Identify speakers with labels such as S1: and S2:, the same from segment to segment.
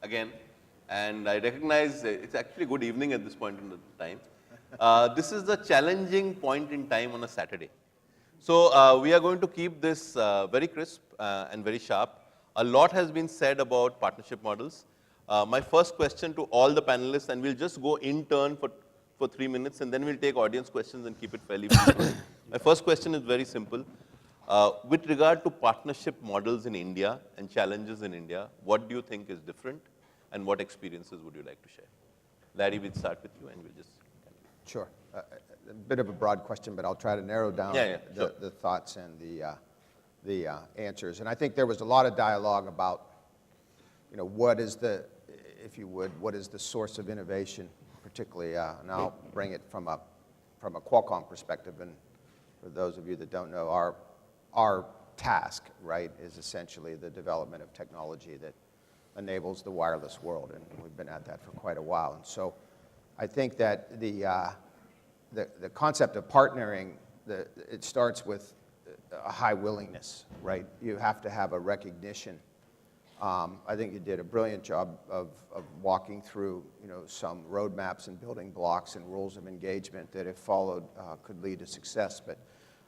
S1: Again, and I recognize it's actually good evening at this point in the time. This is the challenging point in time on a Saturday. So we are going to keep this very crisp and very sharp. A lot has been said about partnership models. My first question to all the panelists, and we'll just go in turn for 3 minutes, and then we'll take audience questions and keep it fairly brief. My first question is very simple. With regard to partnership models in India and challenges in India, what do you think is different? And what experiences would you like to share? Larry, we'll start with you and we'll just continue.
S2: Sure. A bit of a broad question, but I'll try to narrow down the thoughts and the answers. And I think there was a lot of dialogue about, what is the, if you would, what is the source of innovation, particularly, and I'll bring it from a Qualcomm perspective. And for those of you that don't know, our task, right, is essentially the development of technology that enables the wireless world, and we've been at that for quite a while. And so I think that the concept of partnering, it starts with a high willingness, right? You have to have a recognition. I think you did a brilliant job of walking through, some roadmaps and building blocks and rules of engagement that, if followed, could lead to success. But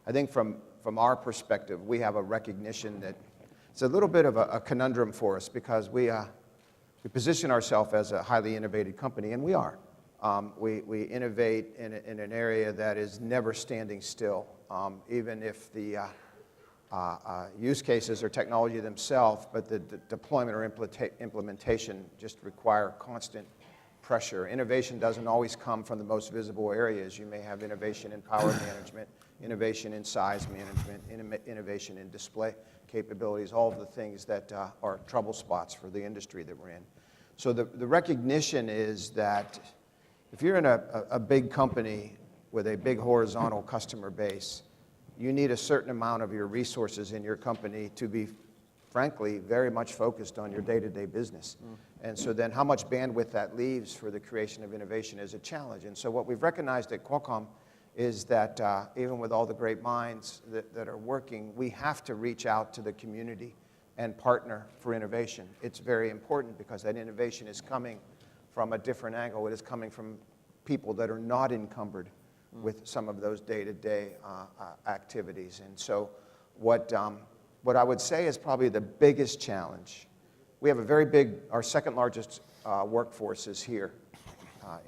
S2: I think from our perspective, we have a recognition that it's a little bit of a conundrum for us, because we position ourselves as a highly innovative company, and we are. We innovate in an area that is never standing still, even if the use cases or technology themselves, but the deployment or implementation just require constant pressure. Innovation doesn't always come from the most visible areas. You may have innovation in power management, innovation in size management, innovation in display capabilities, all of the things that are trouble spots for the industry that we're in. So the recognition is that if you're in a big company with a big horizontal customer base, you need a certain amount of your resources in your company to be, frankly, very much focused on your day-to-day business. And so then how much bandwidth that leaves for the creation of innovation is a challenge. And so what we've recognized at Qualcomm is that even with all the great minds that are working, we have to reach out to the community and partner for innovation. It's very important, because that innovation is coming from a different angle. It is coming from people that are not encumbered with some of those day-to-day activities. And so what I would say is probably the biggest challenge, we have a very big, our second largest workforce is here.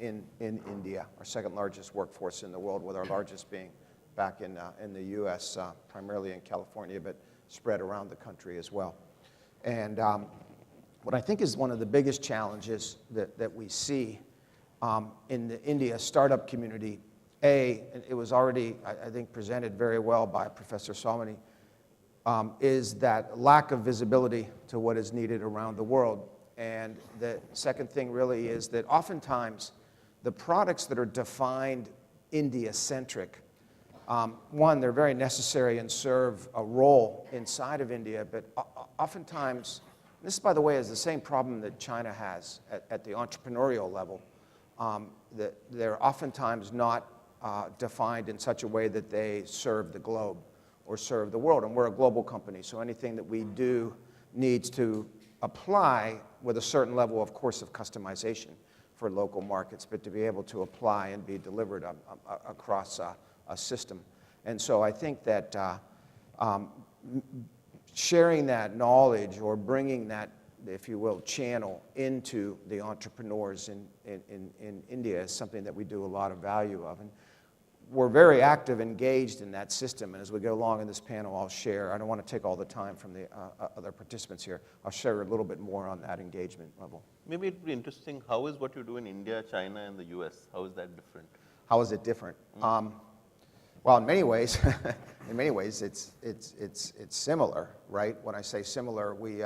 S2: In India, our second largest workforce in the world, with our largest being back in the U.S., primarily in California, but spread around the country as well. And what I think is one of the biggest challenges that we see in the India startup community, it was already, I think, presented very well by Professor Sawhney, is that lack of visibility to what is needed around the world. And the second thing really is that oftentimes the products that are defined India-centric, one, they're very necessary and serve a role inside of India, but oftentimes, this, by the way, is the same problem that China has at the entrepreneurial level, that they're oftentimes not defined in such a way that they serve the globe or serve the world. And we're a global company, so anything that we do needs to apply with a certain level, of course, of customization for local markets, but to be able to apply and be delivered across a system. And so I think that sharing that knowledge, or bringing that, if you will, channel into the entrepreneurs in India, is something that we do a lot of value of. And we're very active, engaged in that system. And as we go along in this panel, I'll share, I don't want to take all the time from the other participants here, I'll share a little bit more on that engagement level.
S1: Maybe it'd be interesting, how is what you do in India, China, and the US, how is that different?
S2: How is it different? Well, in many ways, it's similar, right? When I say similar, we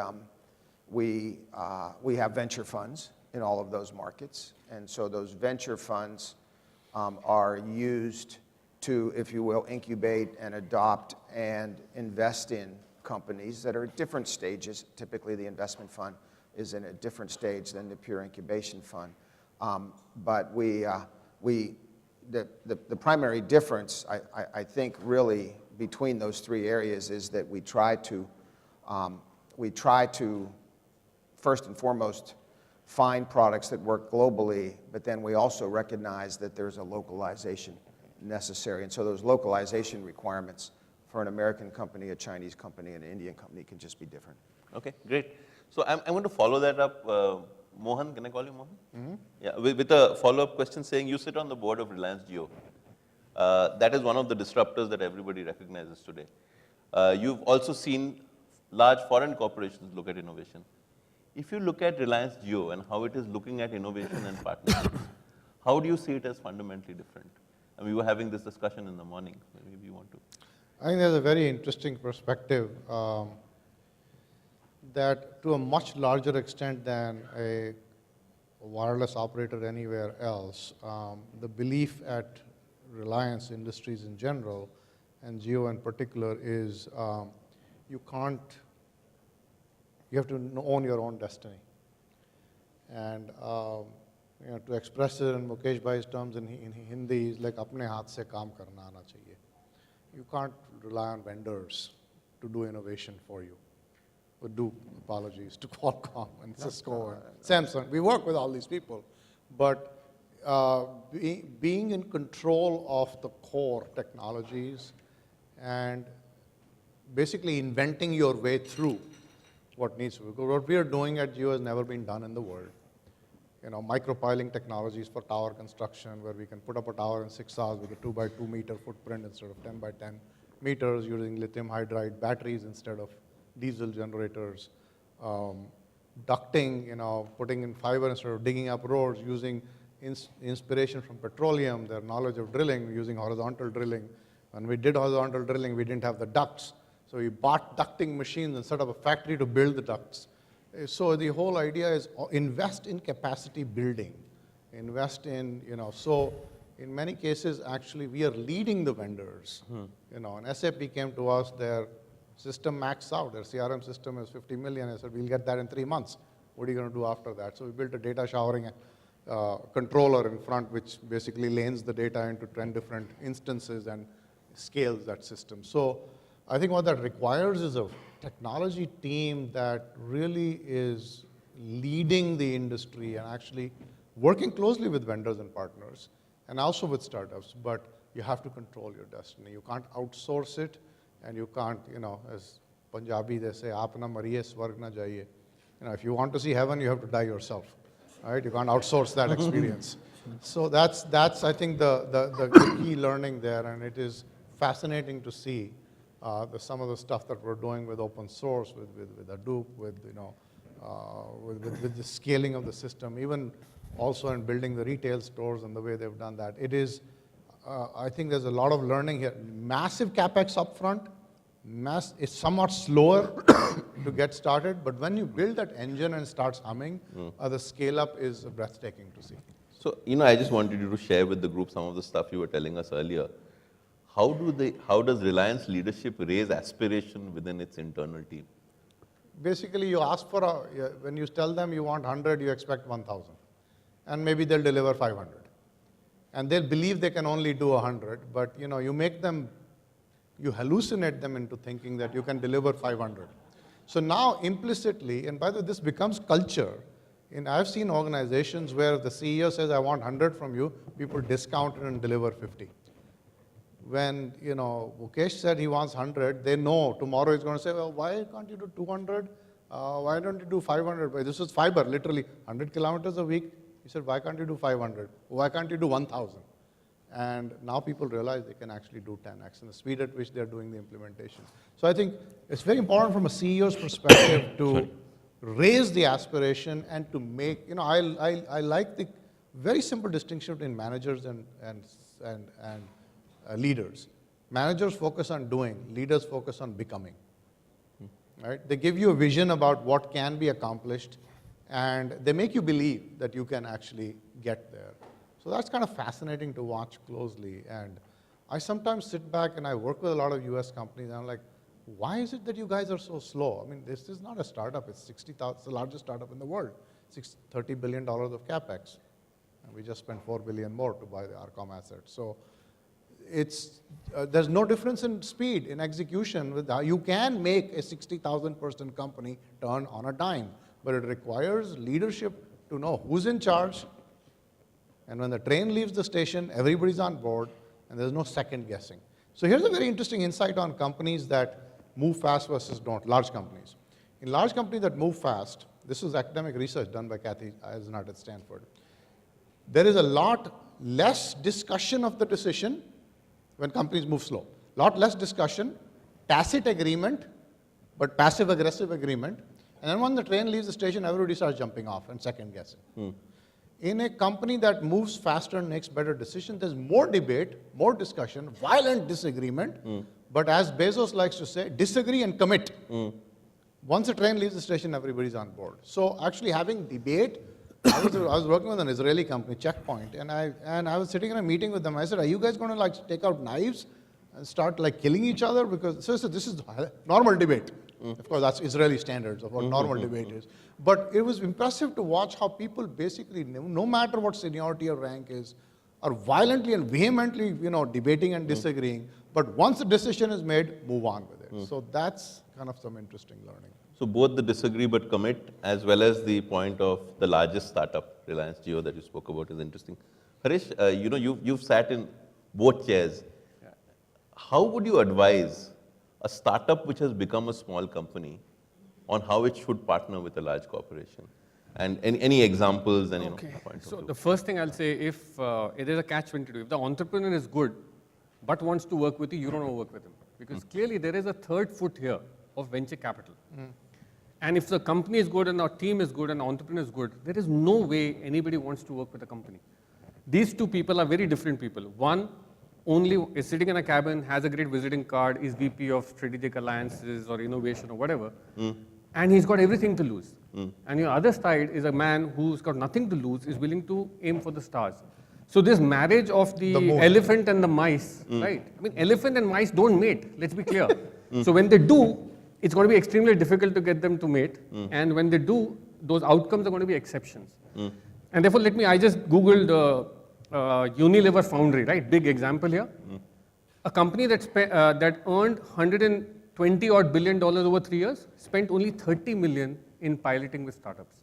S2: have venture funds in all of those markets. And so those venture funds are used to, if you will, incubate and adopt and invest in companies that are at different stages. Typically, the investment fund is in a different stage than the pure incubation fund. But the primary difference, I think, really between those three areas is that we try to first and foremost find products that work globally, but then we also recognize that there's a localization necessary. And so those localization requirements for an American company, a Chinese company, and an Indian company can just be different.
S1: Okay, great. So I'm going to follow that up. Mohan, can I call you Mohan? Mm-hmm. Yeah, with a follow-up question saying you sit on the board of Reliance Jio. That is one of the disruptors that everybody recognizes today. You've also seen large foreign corporations look at innovation. If you look at Reliance Jio and how it is looking at innovation and partnerships, how do you see it as fundamentally different? I mean, we were having this discussion in the morning. Maybe you want to.
S3: I think there's a very interesting perspective that to a much larger extent than a wireless operator anywhere else, the belief at Reliance Industries in general, and Jio in particular, is you have to own your own destiny. And to express it in Mukesh Bhai's terms in Hindi is like apne haath se kaam karna aana chahiye. You can't rely on vendors to do innovation for you. Would do apologies to Qualcomm and Cisco and Samsung. We work with all these people, but being in control of the core technologies and basically inventing your way through what needs to be. Because what we are doing at Jio has never been done in the world. Micropiling technologies for tower construction, where we can put up a tower in 6 hours with a 2 by 2 meter footprint instead of 10 by 10 meters, using lithium hydride batteries instead of diesel generators, ducting, putting in fiber instead of digging up roads, using inspiration from petroleum, their knowledge of drilling, using horizontal drilling. When we did horizontal drilling, we didn't have the ducts. So we bought ducting machines and set up a factory to build the ducts. So the whole idea is invest in capacity building, invest in, so in many cases, actually, we are leading the vendors. And SAP came to us, their system maxed out, their CRM system is 50 million. I said, we'll get that in 3 months. What are you going to do after that? So we built a data showering controller in front, which basically lanes the data into 10 different instances and scales that system. So I think what that requires is a technology team that really is leading the industry and actually working closely with vendors and partners, and also with startups, but you have to control your destiny. You can't outsource it, and you can't, as Punjabi they say, aap na mariye, swarg na jaiye. If you want to see heaven, you have to die yourself, right? You can't outsource that experience. So that's I think, the key learning there, and it is fascinating to see some of the stuff that we're doing with open source, with Hadoop, with the scaling of the system, even also in building the retail stores and the way they've done that. It is, I think there's a lot of learning here. Massive CapEx upfront, it's somewhat slower to get started, but when you build that engine and it starts humming, the scale up is breathtaking to see.
S1: So, I just wanted you to share with the group some of the stuff you were telling us earlier. How does Reliance leadership raise aspiration within its internal team?
S3: Basically, you ask for when you tell them you want 100, you expect 1,000. And maybe they'll deliver 500. And they'll believe they can only do 100, but you make them, you hallucinate them into thinking that you can deliver 500. So now implicitly, and by the way, this becomes culture. I've seen organizations where the CEO says, I want 100 from you, people discount it and deliver 50. When, Mukesh said he wants 100, they know tomorrow he's going to say, well, why can't you do 200? Why don't you do 500? This is fiber, literally 100 kilometers a week. He said, why can't you do 500? Why can't you do 1,000? And now people realize they can actually do 10x and the speed at which they're doing the implementation. So I think it's very important from a CEO's perspective to raise the aspiration and to make, I like the very simple distinction between managers and leaders. Managers focus on doing, leaders focus on becoming. Right? They give you a vision about what can be accomplished, and they make you believe that you can actually get there. So that's kind of fascinating to watch closely. And I sometimes sit back and I work with a lot of US companies, and I'm like, why is it that you guys are so slow? I mean, this is not a startup. It's 60,000, it's the largest startup in the world. $30 billion of CapEx. And we just spent $4 billion more to buy the Arcom asset. So it's, there's no difference in speed, in execution. With you can make a 60,000 person company turn on a dime, but it requires leadership to know who's in charge. And when the train leaves the station, everybody's on board, and there's no second guessing. So here's a very interesting insight on companies that move fast versus don't, large companies. In large companies that move fast, this is academic research done by Kathy Eisenhardt at Stanford. There is a lot less discussion of the decision when companies move slow. Lot less discussion, tacit agreement, but passive-aggressive agreement. And then when the train leaves the station, everybody starts jumping off and second guessing. In a company that moves faster and makes better decisions, there's more debate, more discussion, violent disagreement, but as Bezos likes to say, disagree and commit. Once the train leaves the station, everybody's on board. So actually having debate, I was working with an Israeli company, Checkpoint, and I was sitting in a meeting with them. I said, are you guys going to like take out knives and start like killing each other? Because so this is normal debate. Of course, that's Israeli standards of what normal debate is. But it was impressive to watch how people basically, no matter what seniority or rank is, are violently and vehemently, debating and disagreeing. But once the decision is made, move on with it. So that's kind of some interesting learning.
S1: So both the disagree but commit, as well as the point of the largest startup, Reliance Jio, that you spoke about, is interesting. Haresh, you've sat in both chairs. Yeah. How would you advise a startup which has become a small company on how it should partner with a large corporation? And any examples and points
S4: So the first thing I'll say, if it is a catch-22, if the entrepreneur is good but wants to work with you, you don't want to work with him. Because clearly there is a third foot here of venture capital. And if the company is good and our team is good and the entrepreneur is good, there is no way anybody wants to work with a company. These two people are very different people. One only is sitting in a cabin, has a great visiting card, is VP of Strategic Alliances or Innovation or whatever, and he's got everything to lose. And your other side is a man who's got nothing to lose, is willing to aim for the stars. So this marriage of the elephant and the mice, right? I mean, elephant and mice don't mate, let's be clear. So when they do, it's going to be extremely difficult to get them to mate. And when they do, those outcomes are going to be exceptions. And therefore, I just Googled Unilever Foundry, right? Big example here. A company that earned $120 odd billion over 3 years, spent only $30 million in piloting with startups.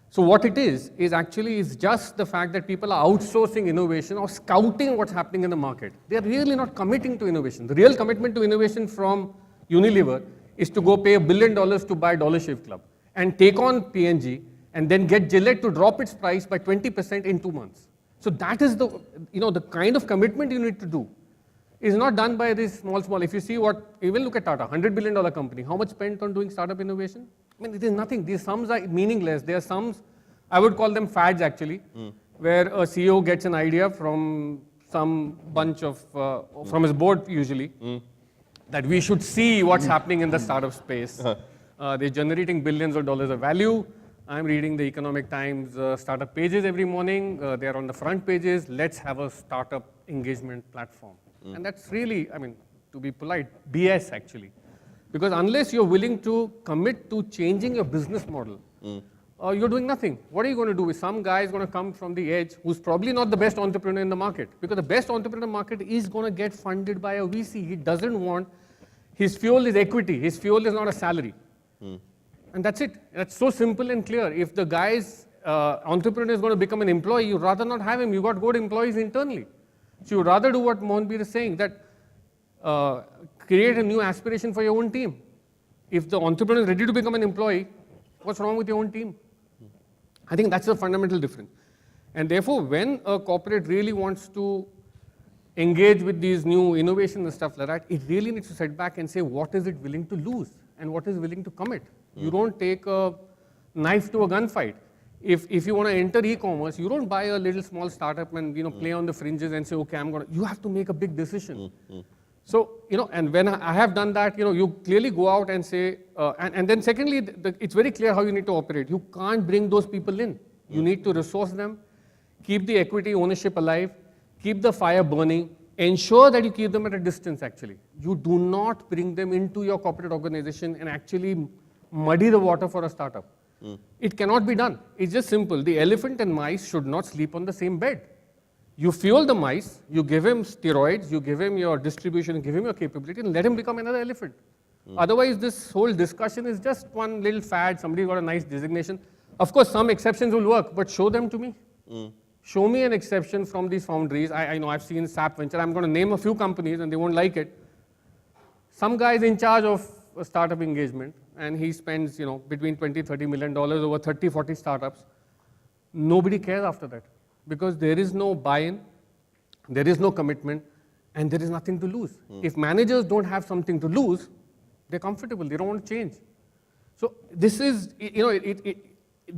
S4: So what it is actually just the fact that people are outsourcing innovation or scouting what's happening in the market. They are really not committing to innovation. The real commitment to innovation from Unilever is to go pay $1 billion to buy Dollar Shave Club and take on P&G and then get Gillette to drop its price by 20% in 2 months. So that is the, the kind of commitment you need to do. Is not done by this small. If you see even look at Tata, $100 billion company, how much spent on doing startup innovation? I mean, it is nothing. These sums are meaningless. They are sums, I would call them fads actually, where a CEO gets an idea from some bunch of, from his board usually, that we should see what's happening in the startup space. They're generating billions of dollars of value. I'm reading the Economic Times startup pages every morning. They're on the front pages. Let's have a startup engagement platform. And that's really, to be polite, BS actually. Because unless you're willing to commit to changing your business model, you're doing nothing. What are you going to do with some guy is going to come from the edge who's probably not the best entrepreneur in the market? Because the best entrepreneur in the market is going to get funded by a VC. He doesn't want, his fuel is equity. His fuel is not a salary. And that's it. That's so simple and clear. If the guy's entrepreneur is going to become an employee, you'd rather not have him. You've got good employees internally. So you'd rather do what Mohanbir is saying, that create a new aspiration for your own team. If the entrepreneur is ready to become an employee, what's wrong with your own team? I think that's the fundamental difference. And therefore, when a corporate really wants to engage with these new innovations and stuff like that, it really needs to sit back and say, what is it willing to lose and what is willing to commit? You don't take a knife to a gunfight. If you want to enter e-commerce, you don't buy a little small startup and play on the fringes and say, okay, you have to make a big decision. So, and when I have done that, you clearly go out and say, and then secondly, it's very clear how you need to operate. You can't bring those people in. You need to resource them, keep the equity ownership alive, keep the fire burning, ensure that you keep them at a distance actually. You do not bring them into your corporate organization and actually muddy the water for a startup. It cannot be done. It's just simple. The elephant and mice should not sleep on the same bed. You fuel the mice, you give him steroids, you give him your distribution, give him your capability, and let him become another elephant. Otherwise, this whole discussion is just one little fad. Somebody got a nice designation. Of course, some exceptions will work, but show them to me. Show me an exception from these foundries. I know I've seen SAP Venture. I'm going to name a few companies, and they won't like it. Some guy is in charge of a startup engagement, and he spends, between $20, $30 million over 30, 40 startups. Nobody cares after that because there is no buy-in, there is no commitment, and there is nothing to lose. If managers don't have something to lose, they're comfortable. They don't want to change. So this is, the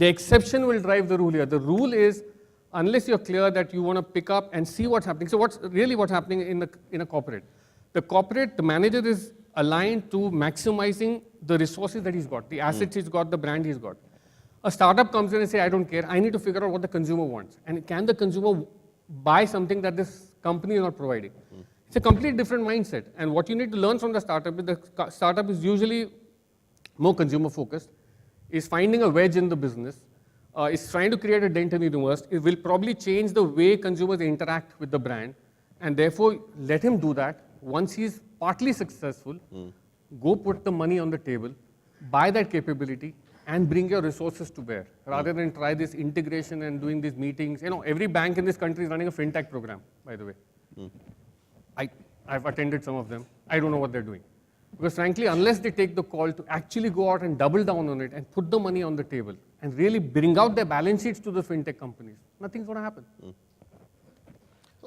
S4: exception will drive the rule here. The rule is, unless you're clear that you want to pick up and see what's happening. So what's happening in a corporate? The manager is aligned to maximizing the resources that he's got, the assets he's got, the brand he's got. A startup comes in and says, I don't care, I need to figure out what the consumer wants. And can the consumer buy something that this company is not providing? It's a completely different mindset. And what you need to learn from the startup is usually more consumer focused, is finding a wedge in the business, is trying to create a dent in the universe. It will probably change the way consumers interact with the brand. And therefore, let him do that. Once he's partly successful, go put the money on the table, buy that capability, and bring your resources to bear, rather than try this integration and doing these meetings. Every bank in this country is running a fintech program, by the way. I've attended some of them. I don't know what they're doing. Because frankly, unless they take the call to actually go out and double down on it and put the money on the table and really bring out their balance sheets to the fintech companies, nothing's going to happen.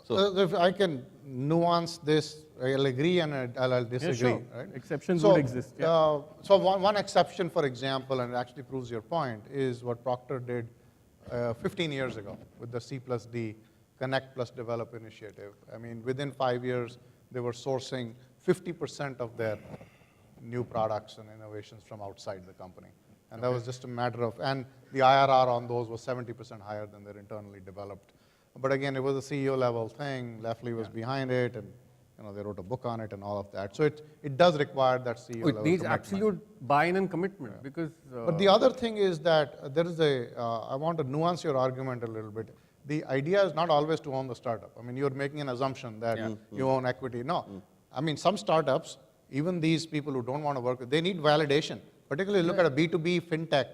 S3: So if I can nuance this, I'll agree and I'll disagree.
S4: Yeah, sure.
S3: Right?
S4: Exceptions would exist. Yeah.
S3: So one exception, for example, and it actually proves your point, is what Procter did 15 years ago with the C+D Connect Plus Develop initiative. I mean, within 5 years, they were sourcing 50% of their new products and innovations from outside the company. And that was just a matter of, and the IRR on those was 70% higher than their internally developed. But again, it was a CEO level thing. Lefley was behind it, and they wrote a book on it and all of that. So it does require that CEO level
S4: It needs
S3: commitment.
S4: absolute buy-in and commitment because.
S3: But the other thing is that there is I want to nuance your argument a little bit. The idea is not always to own the startup. I mean, you're making an assumption that you own equity. No. I mean, some startups, even these people who don't want to work with, they need validation. Particularly look at a B2B fintech.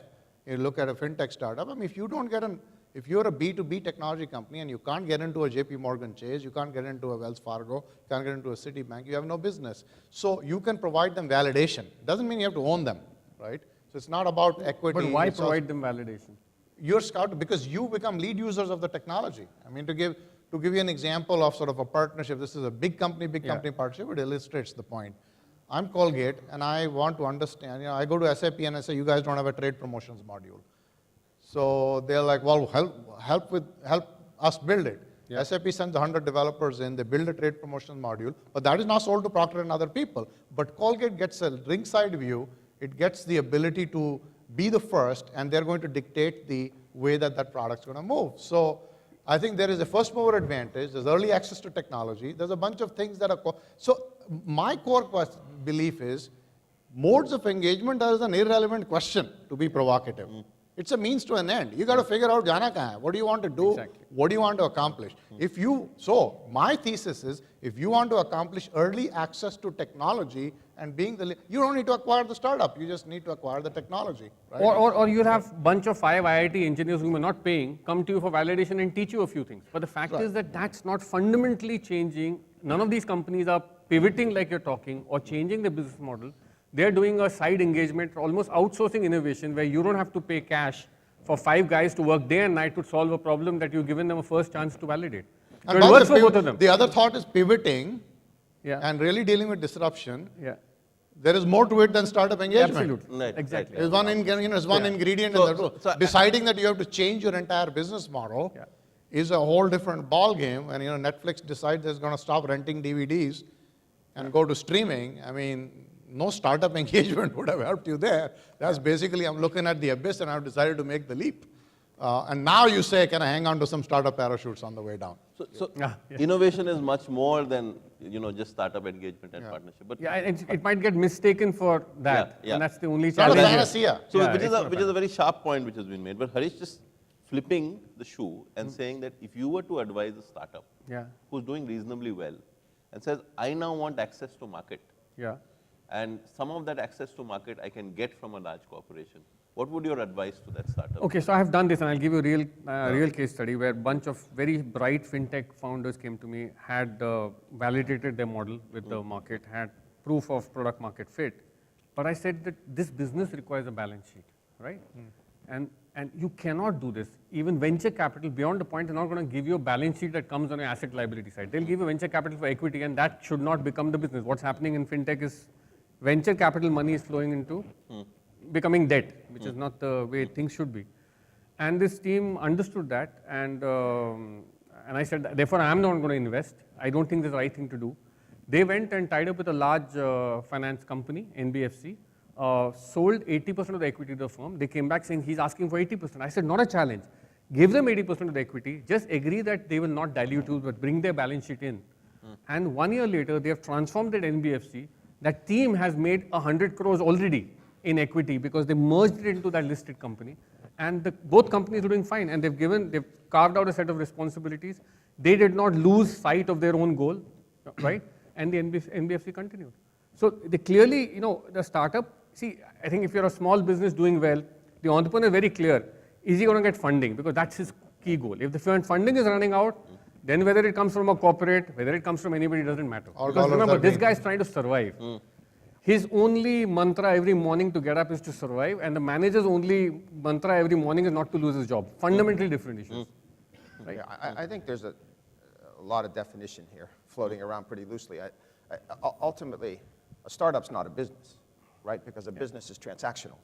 S3: You look at a fintech startup. I mean, if you're a B2B technology company and you can't get into a JP Morgan Chase, you can't get into a Wells Fargo, you can't get into a Citibank, you have no business. So you can provide them validation. Doesn't mean you have to own them, right? So it's not about equity.
S4: But why provide them validation?
S3: You're scout because you become lead users of the technology. I mean, to give you an example of sort of a partnership, this is a big company partnership, it illustrates the point. I'm Colgate, and I want to understand, I go to SAP and I say, you guys don't have a trade promotions module. So they're like, well, help us build it. Yeah. SAP sends 100 developers in, they build a trade promotion module, but that is not sold to Procter and other people. But Colgate gets a ringside view, it gets the ability to be the first, and they're going to dictate the way that product's going to move. So I think there is a first mover advantage, there's early access to technology, there's a bunch of things that are, so my core belief is, modes of engagement is an irrelevant question to be provocative. It's a means to an end. You got to figure out jana kahan hai. What do you want to do? Exactly. What do you want to accomplish? So my thesis is, if you want to accomplish early access to technology and being you don't need to acquire the startup. You just need to acquire the technology. Right?
S4: Or you'll have a bunch of 5 IIT engineers whom are not paying come to you for validation and teach you a few things. But the fact is that that's not fundamentally changing. None of these companies are pivoting like you're talking or changing the business model. They're doing a side engagement, almost outsourcing innovation, where you don't have to pay cash for 5 guys to work day and night to solve a problem that you've given them a first chance to validate. So it works for both of them.
S3: The other thought is pivoting and really dealing with disruption.
S4: Yeah.
S3: There is more to it than startup engagement.
S4: Absolutely. Right. Exactly.
S3: There's one ingredient in the deciding that you have to change your entire business model is a whole different ball game. And Netflix decides it's going to stop renting DVDs and go to streaming. I mean, no startup engagement would have helped you there. That's basically, I'm looking at the abyss and I've decided to make the leap. And now you say, can I hang on to some startup parachutes on the way down?
S1: So innovation is much more than just startup engagement and partnership. But
S4: yeah, it might get mistaken for that, and that's the only
S3: It's not a
S4: challenge.
S3: panacea.
S1: So which is a very sharp point which has been made. But Haresh, just flipping the shoe and saying that if you were to advise a startup who's doing reasonably well and says, I now want access to market, and some of that access to market I can get from a large corporation, what would your advice to that startup?
S4: Okay, so I have done this, and I'll give you a real case study where a bunch of very bright fintech founders came to me, had validated their model with the market, had proof of product market fit. But I said that this business requires a balance sheet, right? And you cannot do this. Even venture capital, beyond the point, they're not going to give you a balance sheet that comes on your asset liability side. They'll give you venture capital for equity, and that should not become the business. What's happening in fintech is venture capital money is flowing into becoming debt, which is not the way things should be. And this team understood that, and I said, therefore, I am not going to invest. I don't think this is the right thing to do. They went and tied up with a large finance company, NBFC, sold 80% of the equity to the firm. They came back saying, he's asking for 80%. I said, not a challenge. Give them 80% of the equity. Just agree that they will not dilute you, but bring their balance sheet in. And 1 year later, they have transformed that NBFC. That team has made 100 crores already in equity because they merged it into that listed company. And both companies are doing fine. And they've carved out a set of responsibilities. They did not lose sight of their own goal, right? And the NBFC continued. So they clearly, the startup, see, I think if you're a small business doing well, the entrepreneur is very clear, is he going to get funding? Because that's his key goal. If the funding is running out, then whether it comes from a corporate, whether it comes from anybody, doesn't matter. Because remember, this guy is trying to survive. His only mantra every morning to get up is to survive, and the manager's only mantra every morning is not to lose his job. Fundamentally different issues. Right?
S2: Yeah, I think there's a lot of definition here floating around pretty loosely. Ultimately, a startup's not a business, right? Because a business is transactional.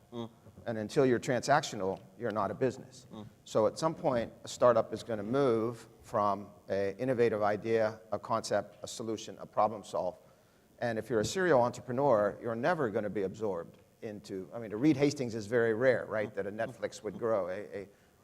S2: And until you're transactional, you're not a business. So at some point, a startup is going to move from an innovative idea, a concept, a solution, a problem solve. And if you're a serial entrepreneur, you're never going to be absorbed into, I mean, a Reed Hastings is very rare, right? That a Netflix would grow.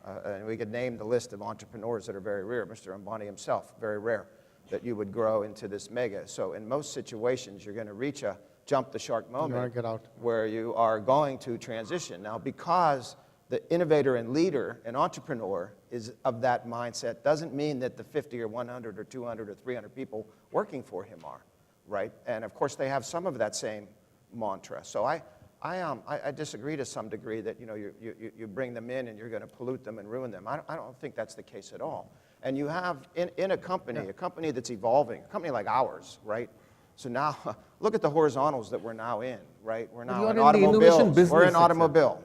S2: And we could name the list of entrepreneurs that are very rare. Mr. Ambani himself, very rare, that you would grow into this mega. So in most situations, you're going to reach a jump the shark moment where you are going to transition. Now, because the innovator and leader and entrepreneur is of that mindset, doesn't mean that the 50 or 100 or 200 or 300 people working for him are, right? And of course, they have some of that same mantra. So I disagree to some degree that you bring them in and you're going to pollute them and ruin them. I don't think that's the case at all. And you have in a company that's evolving, a company like ours, right? So now, look at the horizontals that we're now in, right? We're now in automobiles. We're in automobile.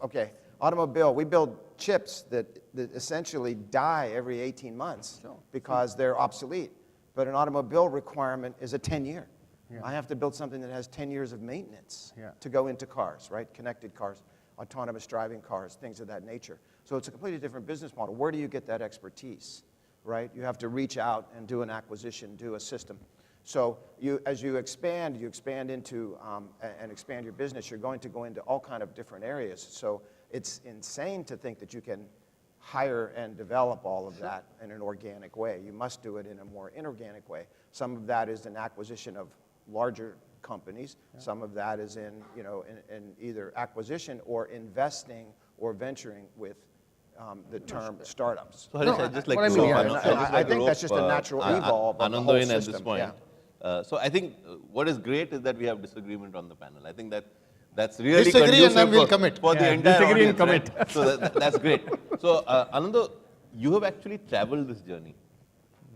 S2: Okay, automobile. We build chips that essentially die every 18 months because they're obsolete. But an automobile requirement is a 10-year. I have to build something that has 10 years of maintenance to go into cars, right? Connected cars, autonomous driving cars, things of that nature. So it's a completely different business model. Where do you get that expertise, right? You have to reach out and do an acquisition, do a system. So as you expand into and expand your business, you're going to go into all kind of different areas. So it's insane to think that you can hire and develop all of that in an organic way. You must do it in a more inorganic way. Some of that is an acquisition of larger companies. Some of that is in either acquisition or investing or venturing with the term startups.
S1: So Haresh, I'd just like to
S2: I think that's just a natural evolve of the whole system.
S1: At this point. So I think what is great is that we have disagreement on the panel. I think that's really
S3: disagree
S1: conducive
S3: and then we'll commit.
S1: For the entire
S4: disagree
S1: audience,
S4: and commit.
S1: Right? So that's great. So Ananda, you have actually traveled this journey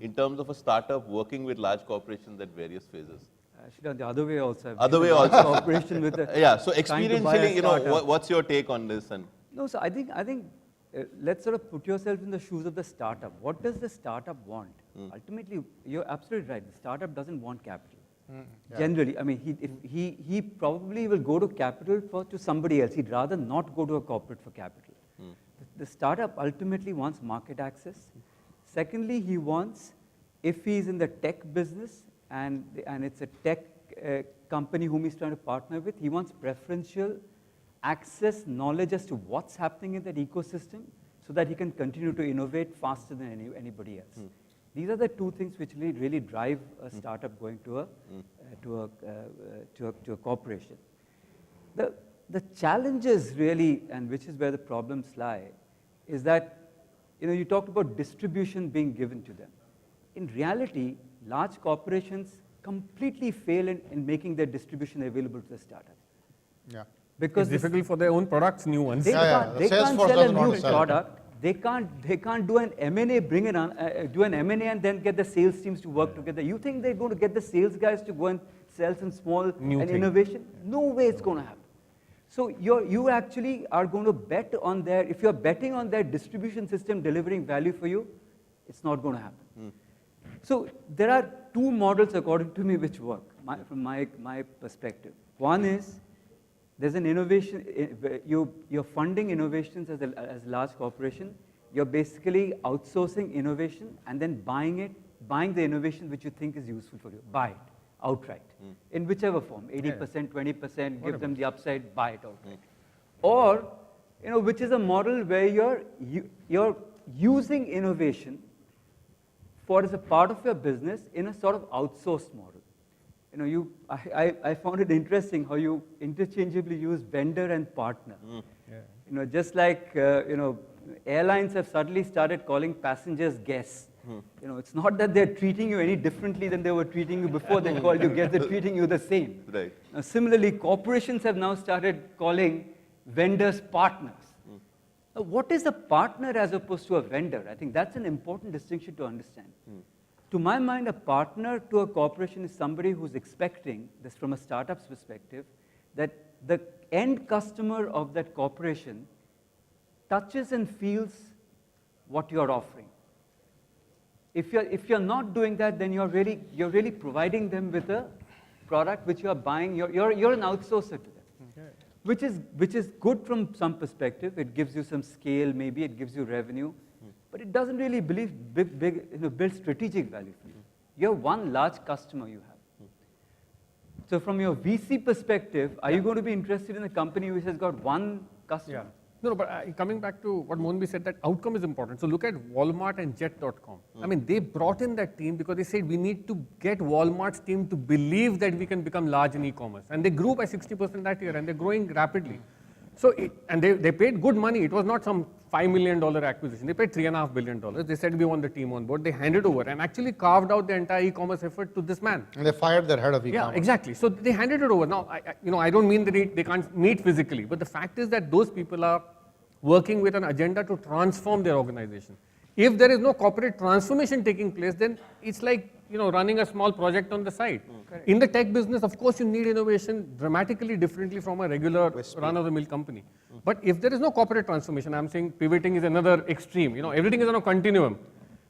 S1: in terms of a startup working with large corporations at various phases.
S5: Actually, the other way also.
S1: Other way also.
S5: Cooperation with
S1: So experientially, what's your take on this? And
S5: no, so I think let's sort of put yourself in the shoes of the startup. What does the startup want? Ultimately, you're absolutely right. The startup doesn't want capital. Generally, I mean, he probably will go to capital to somebody else. He'd rather not go to a corporate for capital. The startup ultimately wants market access. Secondly, he wants, if he's in the tech business and it's a tech company whom he's trying to partner with, he wants preferential access, knowledge as to what's happening in that ecosystem, so that he can continue to innovate faster than anybody else. These are the two things which really drive a startup going to a corporation. The challenges really, and which is where the problems lie, is that you talked about distribution being given to them. In reality, large corporations completely fail in making their distribution available to the startup.
S3: Yeah.
S5: Because
S4: it's difficult for their own products, new ones.
S5: They can't
S3: Salesforce
S5: sell a
S3: doesn't want
S5: new
S3: to sell it.
S5: product. They can't do an M&A, bring it on, do an M&A and then get the sales teams to work together. You think they're going to get the sales guys to go and sell some small innovation? No way it's going to happen. So you actually are going to bet on if you're betting on their distribution system delivering value for you, it's not going to happen. So there are two models, according to me, which work from my perspective. One is there's an innovation, you're funding innovations as a large corporation. You're basically outsourcing innovation and then buying the innovation which you think is useful for you. Buy it outright, in whichever form, 80%, 20%, give them the upside, buy it outright. Or, which is a model where you're using innovation as a part of your business in a sort of outsourced model. I found it interesting how you interchangeably use vendor and partner. Just like airlines have suddenly started calling passengers guests. It's not that they're treating you any differently than they were treating you before they called you guests. They're treating you the same.
S1: Right.
S5: Now, similarly, corporations have now started calling vendors partners. Now, what is a partner as opposed to a vendor? I think that's an important distinction to understand. To my mind, a partner to a corporation is somebody who's expecting, this from a startup's perspective, that the end customer of that corporation touches and feels what you're offering. If you're not doing that, then you're really providing them with a product which you're buying. You're an outsourcer to them, which is good from some perspective. It gives you some scale, maybe it gives you revenue, but it doesn't really build strategic value for you. You're one large customer you have. So from your VC perspective, are you going to be interested in a company which has got one customer?
S4: Yeah. No, but coming back to what Mohanbir said, that outcome is important. So look at Walmart and Jet.com. I mean, they brought in that team because they said we need to get Walmart's team to believe that we can become large in e-commerce. And they grew by 60% that year and they're growing rapidly. So, and they paid good money. It was not some $5 million acquisition. They paid $3.5 billion. They said we want the team on board. They handed over and actually carved out the entire e-commerce effort to this man.
S3: And they fired their head of e-commerce.
S4: Yeah, exactly. So they handed it over. Now, I don't mean that they can't meet physically, but the fact is that those people are working with an agenda to transform their organization. If there is no corporate transformation taking place, then it's like running a small project on the side. In the tech business, of course, you need innovation dramatically differently from a regular run-of-the-mill company. But if there is no corporate transformation, I'm saying pivoting is another extreme. Everything is on a continuum.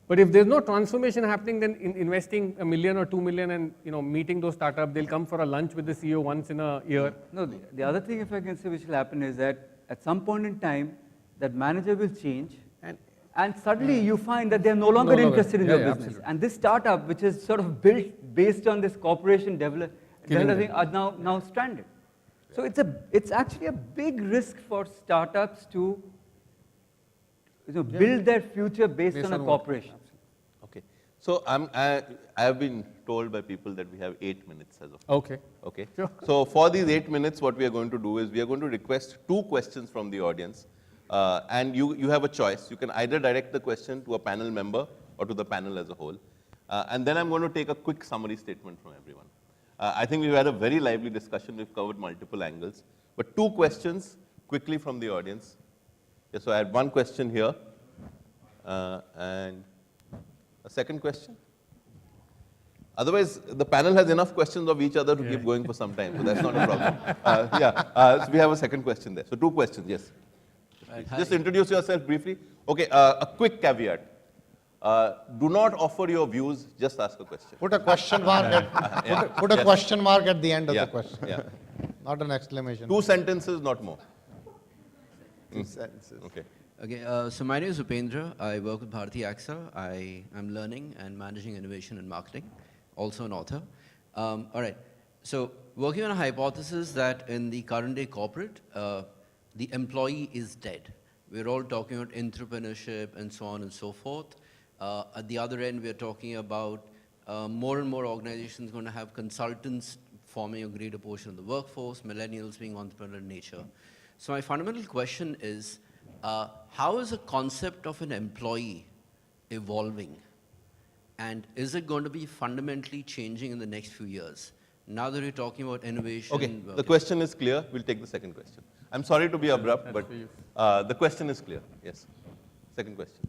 S4: But if there's no transformation happening, then investing $1 million or $2 million and meeting those startups, they'll come for a lunch with the CEO once in a year.
S5: No, the other thing, if I can say, which will happen is that at some point in time, that manager will change, and suddenly you find that they're no longer interested in your business. Absolutely. And this startup, which is sort of built based on this corporation developing, are now stranded. So it's actually a big risk for startups to build their future based on a corporation.
S1: Okay. So I have been told by people that we have 8 minutes as of now.
S4: Okay.
S1: Okay. Sure. So for these 8 minutes, what we are going to do is we are going to request 2 questions from the audience. And you have a choice. You can either direct the question to a panel member or to the panel as a whole. And then I'm going to take a quick summary statement from everyone. I think we've had a very lively discussion. We've covered multiple angles. But 2 questions quickly from the audience. Yeah, so I had 1 question here. And a second question. Otherwise, the panel has enough questions of each other to keep going for some time. So that's not a problem. So we have a second question there. So 2 questions, yes. Just introduce yourself briefly. Okay, a quick caveat. Do not offer your views, just ask a question.
S3: Put a question mark put a question mark at the end of the question.
S1: Yeah.
S3: Not an exclamation.
S1: 2 sentences, not more.
S2: 2 sentences.
S1: Okay.
S6: Okay, so my name is Upendra. I work with Bharati AXA. I am learning and managing innovation and marketing, also an author. All right, so working on a hypothesis that in the current day corporate, the employee is dead. we're all talking about entrepreneurship and so on and so forth. At the other end, we're talking about more and more organizations going to have consultants forming a greater portion of the workforce, millennials being entrepreneurial in nature. So my fundamental question is, how is the concept of an employee evolving? And is it going to be fundamentally changing in the next few years? Now that we're talking about innovation.
S1: Okay, the question is clear. We'll take the second question. I'm sorry to be abrupt, but the question is clear. Yes. Second question.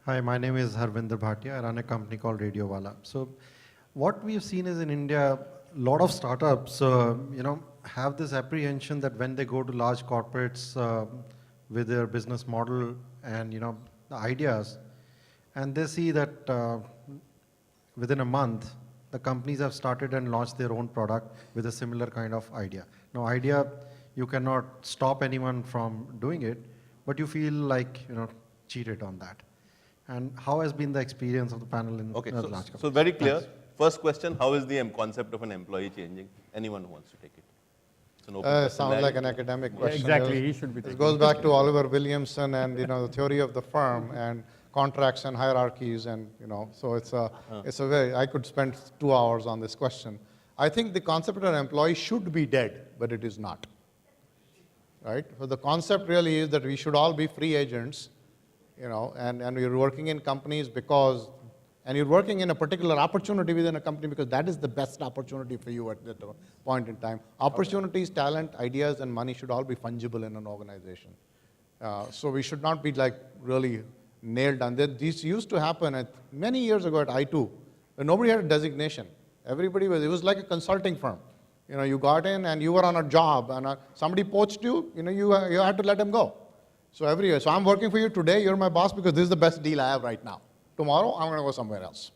S7: Hi, my name is Harvinder Bhatia. I run a company called Radiowala. So what we've seen is in India, a lot of startups, have this apprehension that when they go to large corporates with their business model and, the ideas, and they see that within a month, the companies have started and launched their own product with a similar kind of idea. Now, idea, you cannot stop anyone from doing it, but you feel like, cheated on that. And how has been the experience of the panel in large companies?
S1: So very clear.
S7: Thanks.
S1: First question, how is the concept of an employee changing? Anyone who wants to take it? It's an open question.
S3: Sounds like an academic question.
S4: Exactly, he should be
S3: It
S4: taking
S3: goes back to Oliver Williamson and the theory of the firm and contracts and hierarchies, and so it's a very, I could spend 2 hours on this question. I think the concept of an employee should be dead, but it is not. Right? So the concept really is that we should all be free agents, and we're working in companies because, and you're working in a particular opportunity within a company because that is the best opportunity for you at that point in time. Opportunities, talent, ideas, and money should all be fungible in an organization. So we should not be like really nailed on. This used to happen many years ago at I2, when nobody had a designation. Everybody it was like a consulting firm. You got in and you were on a job and somebody poached you, you had to let them go. So every year, so I'm working for you today, you're my boss because this is the best deal I have right now. Tomorrow, I'm going to go somewhere else.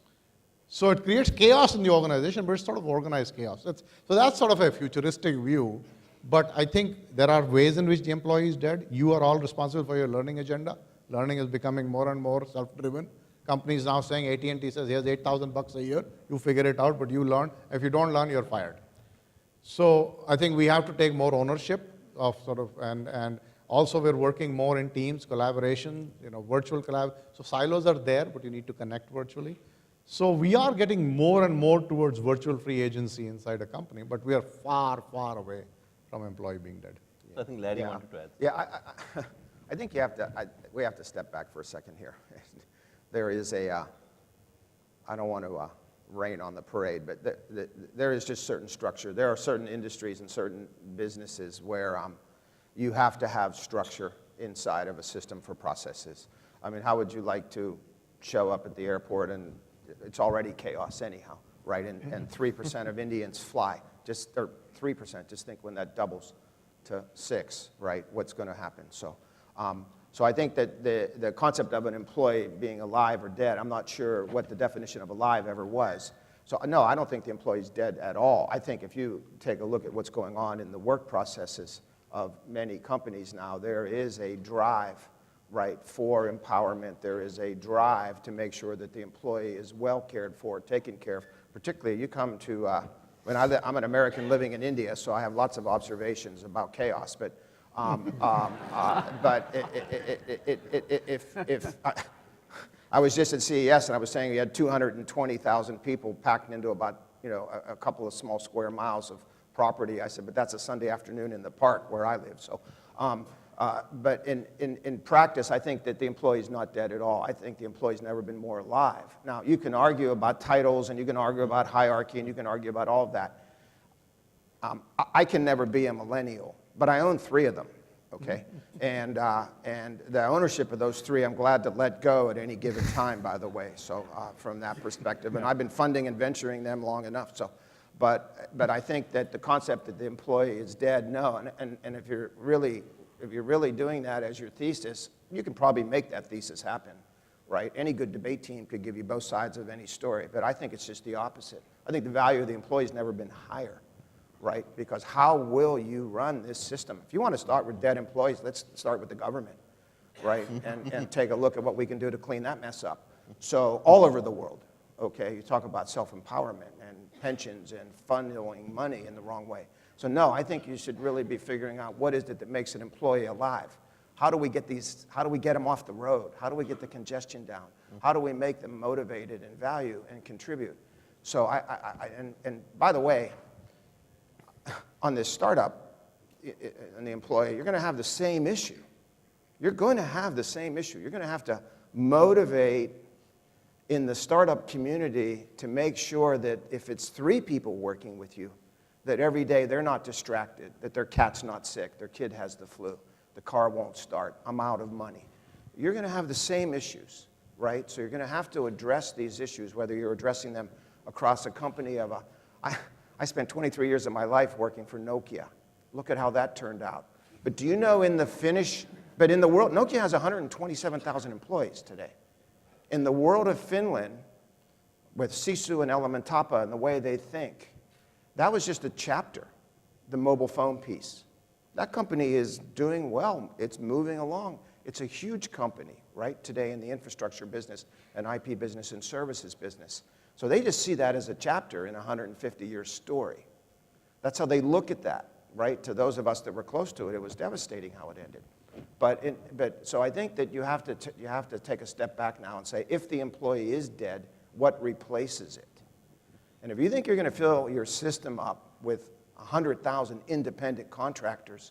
S3: So it creates chaos in the organization, but it's sort of organized chaos. So that's sort of a futuristic view, but I think there are ways in which the employee is dead. You are all responsible for your learning agenda. Learning is becoming more and more self-driven. Companies now saying, AT&T says, here's $8,000 a year, you figure it out, but you learn. If you don't learn, you're fired. So I think we have to take more ownership of and also we're working more in teams, collaboration, virtual collab. So silos are there, but you need to connect virtually. So we are getting more and more towards virtual free agency inside a company, but we are far, far away from employee being dead.
S1: I think Larry wanted to add.
S2: Yeah, I think we have to step back for a second here. There is I don't want to rain on the parade, but there is just certain structure. There are certain industries and certain businesses where you have to have structure inside of a system for processes. I mean, how would you like to show up at the airport and it's already chaos anyhow, right? And 3% of Indians fly, or 3%, just think when that doubles to 6, right? What's going to happen? So I think that the concept of an employee being alive or dead, I'm not sure what the definition of alive ever was. So no, I don't think the employee's dead at all. I think if you take a look at what's going on in the work processes of many companies now, there is a drive, right, for empowerment. There is a drive to make sure that the employee is well cared for, taken care of. Particularly, you come to, I'm an American living in India, so I have lots of observations about chaos. But if I was just at CES and I was saying we had 220,000 people packed into about a couple of small square miles of property. I said, but that's a Sunday afternoon in the park where I live. So, but in practice, I think that the employee's not dead at all. I think the employee's never been more alive. Now, you can argue about titles, and you can argue about hierarchy, and you can argue about all of that. I can never be a millennial, but I own 3 of them, okay? And the ownership of those 3, I'm glad to let go at any given time, by the way, so from that perspective. And I've been funding and venturing them long enough, so. But I think that the concept that the employee is dead, no. And if you're really doing that as your thesis, you can probably make that thesis happen, right? Any good debate team could give you both sides of any story, but I think it's just the opposite. I think the value of the employee's never been higher, right? Because how will you run this system? If you want to start with dead employees, let's start with the government, right? And take a look at what we can do to clean that mess up. So all over the world, okay, you talk about self-empowerment and pensions and funneling money in the wrong way. So no, I think you should really be figuring out what is it that makes an employee alive. How do we get them off the road? How do we get the congestion down? How do we make them motivated and value and contribute? So and by the way, on this startup and the employee, you're going to have the same issue. You're going to have the same issue. You're going to have to motivate in the startup community to make sure that if it's 3 people working with you, that every day they're not distracted, that their cat's not sick, their kid has the flu, the car won't start, I'm out of money. You're going to have the same issues, right? So you're going to have to address these issues, whether you're addressing them across a company of I spent 23 years of my life working for Nokia. Look at how that turned out. But do you know in the world, Nokia has 127,000 employees today. In the world of Finland, with Sisu and Elementapa and the way they think, that was just a chapter, the mobile phone piece. That company is doing well. It's moving along. It's a huge company, right, today in the infrastructure business and IP business and services business. So they just see that as a chapter in a 150-year story. That's how they look at that, right? To those of us that were close to it, it was devastating how it ended. So I think that you have to take a step back now and say, if the employee is dead, what replaces it? And if you think you're going to fill your system up with 100,000 independent contractors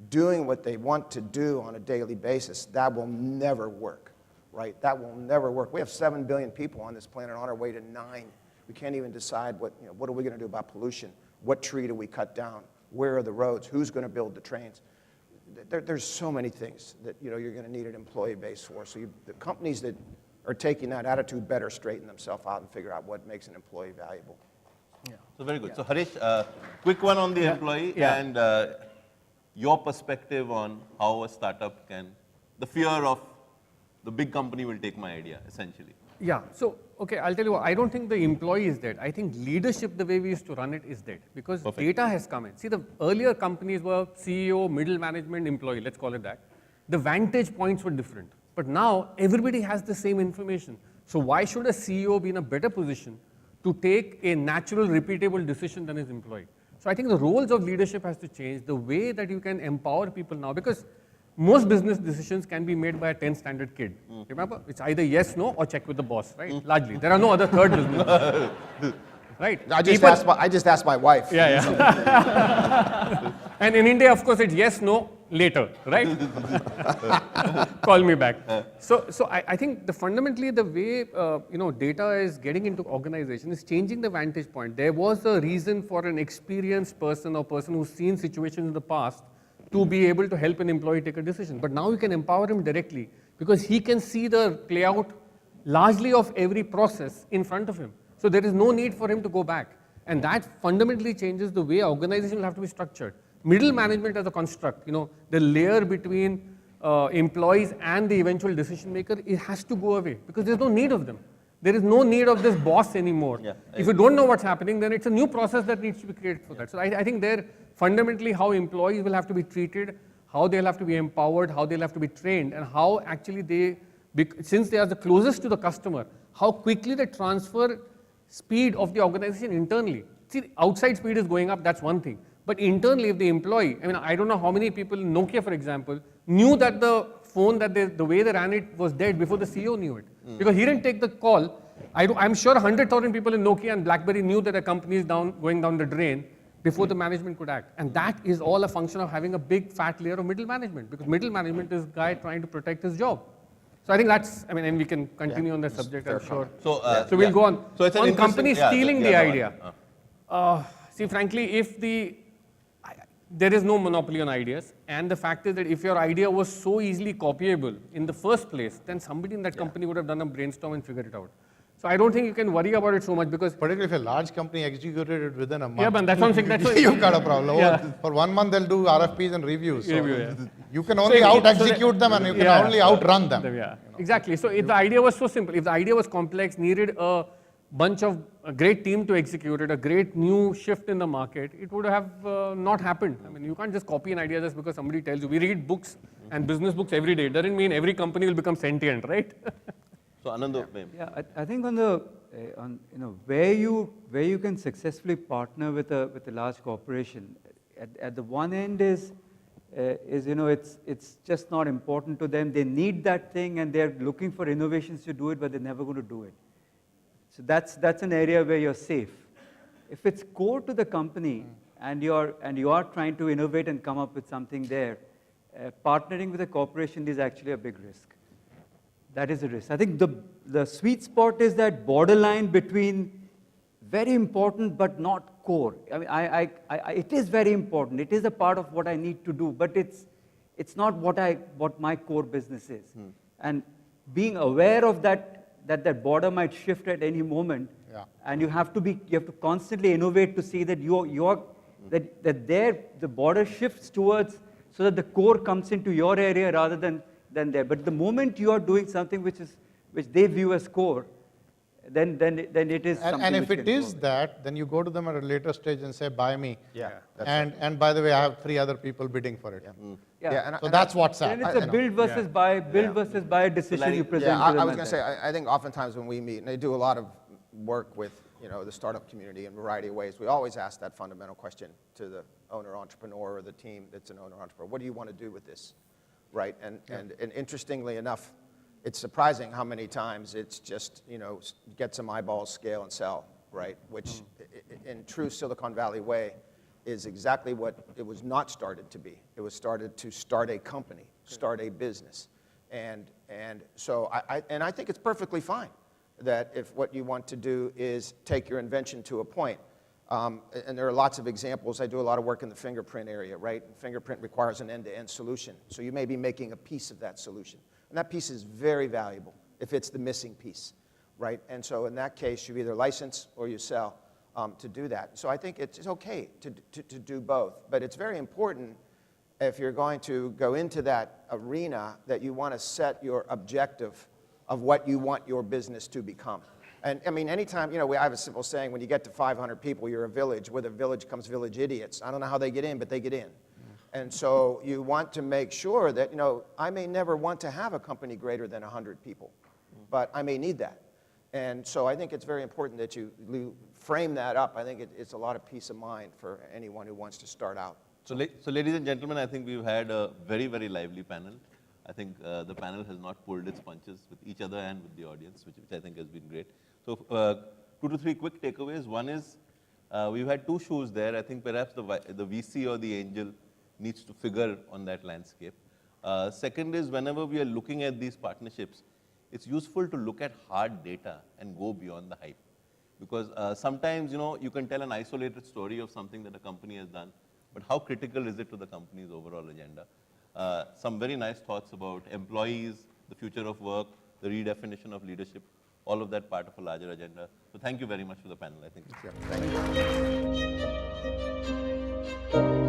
S2: doing what they want to do on a daily basis, that will never work, right? That will never work. We have 7 billion people on this planet on our way to 9. We can't even decide what are we going to do about pollution? What tree do we cut down? Where are the roads? Who's going to build the trains? There's so many things that you're going to need an employee base for. So the companies that are taking that attitude better straighten themselves out and figure out what makes an employee valuable.
S1: Yeah. So very good. Yeah. So Haresh, quick one on the employee and your perspective on how a startup the fear of the big company will take my idea, essentially.
S4: Yeah, so, okay, I'll tell you what, I don't think the employee is dead. I think leadership, the way we used to run it, is dead. Because data has come in. See, the earlier companies were CEO, middle management, employee, let's call it that. The vantage points were different. But now, everybody has the same information. So why should a CEO be in a better position to take a natural, repeatable decision than his employee? So I think the roles of leadership has to change, the way that you can empower people now, because most business decisions can be made by a 10th standard kid. Remember? It's either yes, no, or check with the boss, right? Largely. There are no other third business. Right?
S2: I just asked my wife.
S4: Yeah. And in India, of course, it's yes, no, later, right? Call me back. So I think fundamentally the way data is getting into organization is changing the vantage point. There was a reason for an experienced person or person who's seen situations in the past to be able to help an employee take a decision. But now you can empower him directly because he can see the play out largely of every process in front of him. So there is no need for him to go back. And that fundamentally changes the way organization will have to be structured. Middle management as a construct, the layer between employees and the eventual decision maker, it has to go away because there's no need of them. There is no need of this boss anymore. Yeah, if you don't know what's happening, then it's a new process that needs to be created for that. So I think fundamentally how employees will have to be treated, how they'll have to be empowered, how they'll have to be trained, and how actually since they are the closest to the customer, how quickly they transfer speed of the organization internally. See, outside speed is going up, that's one thing. But internally, if the employee, I don't know how many people in Nokia, for example, knew that the phone, the way they ran it was dead before the CEO knew it. Because he didn't take the call. I'm sure 100,000 people in Nokia and BlackBerry knew that a company is going down the drain before the management could act. And that is all a function of having a big fat layer of middle management, because middle management is guy trying to protect his job. So I think that's, and we can continue on that subject, I'm sure. So we'll go on.
S1: So it's
S4: on companies stealing the idea. See, frankly, there is no monopoly on ideas, and the fact is that if your idea was so easily copyable in the first place, then somebody in that company would have done a brainstorm and figured it out. So I don't think you can worry about it so much because...
S3: Particularly if a large company executed it within a month.
S4: Yeah, but that's what I'm saying.
S3: You've got a problem. Yeah. For 1 month, they'll do RFPs and reviews. So you can only out-execute them and you can only outrun them.
S4: Yeah, exactly. So if the idea was so simple, if the idea was complex, needed a bunch of a great team to execute it, a great new shift in the market, it would have not happened. You can't just copy an idea just because somebody tells you. We read books and business books every day. It doesn't mean every company will become sentient, right?
S1: So Anand,
S5: yeah, I think where you can successfully partner with a large corporation, at the one end is it's just not important to them. They need that thing and they're looking for innovations to do it, but they're never going to do it. So that's an area where you're safe. If it's core to the company and you are trying to innovate and come up with something there, partnering with a corporation is actually a big risk. That is a risk. I think the sweet spot is that borderline between very important but not core. I mean, it is very important. It is a part of what I need to do, but it's not what my core business is. And being aware of that border might shift at any moment, and you have to constantly innovate to see that the border shifts towards so that the core comes into your area rather than there. But the moment you are doing something which they view as core, then it is something.
S3: And if it is that, then you go to them at a later stage and say, buy me.
S2: Yeah.
S3: And by the way, I have 3 other people bidding for it. So that's WhatsApp.
S5: And it's a build versus buy decision you present to them.
S2: I was going to say, I think oftentimes when we meet, and I do a lot of work with the startup community in a variety of ways, we always ask that fundamental question to the owner-entrepreneur or the team that's an owner-entrepreneur. What do you want to do with this? Right? And interestingly enough, it's surprising how many times it's just, get some eyeballs, scale, and sell, right? Which, in true Silicon Valley way, is exactly what it was not started to be. It was started to start a company, start a business. And so I think it's perfectly fine that if what you want to do is take your invention to a point, and there are lots of examples. I do a lot of work in the fingerprint area, right? Fingerprint requires an end-to-end solution. So you may be making a piece of that solution. And that piece is very valuable if it's the missing piece, right? And so in that case, you either license or you sell to do that. So I think it's okay to do both. But it's very important if you're going to go into that arena that you want to set your objective of what you want your business to become. And I mean, anytime, I have a simple saying, when you get to 500 people, you're a village. With a village comes village idiots. I don't know how they get in, but they get in. And so you want to make sure that, I may never want to have a company greater than 100 people, but I may need that. And so I think it's very important that you frame that up. I think it's a lot of peace of mind for anyone who wants to start out.
S1: So ladies and gentlemen, I think we've had a very, very lively panel. I think the panel has not pulled its punches with each other and with the audience, which I think has been great. So 2 to 3 quick takeaways. One is we've had 2 shoes there. I think perhaps the VC or the angel needs to figure on that landscape. Second is whenever we are looking at these partnerships, it's useful to look at hard data and go beyond the hype. Because sometimes, you can tell an isolated story of something that a company has done, but how critical is it to the company's overall agenda? Some very nice thoughts about employees, the future of work, the redefinition of leadership, all of that part of a larger agenda. So thank you very much for the panel, I think.
S2: Thank you.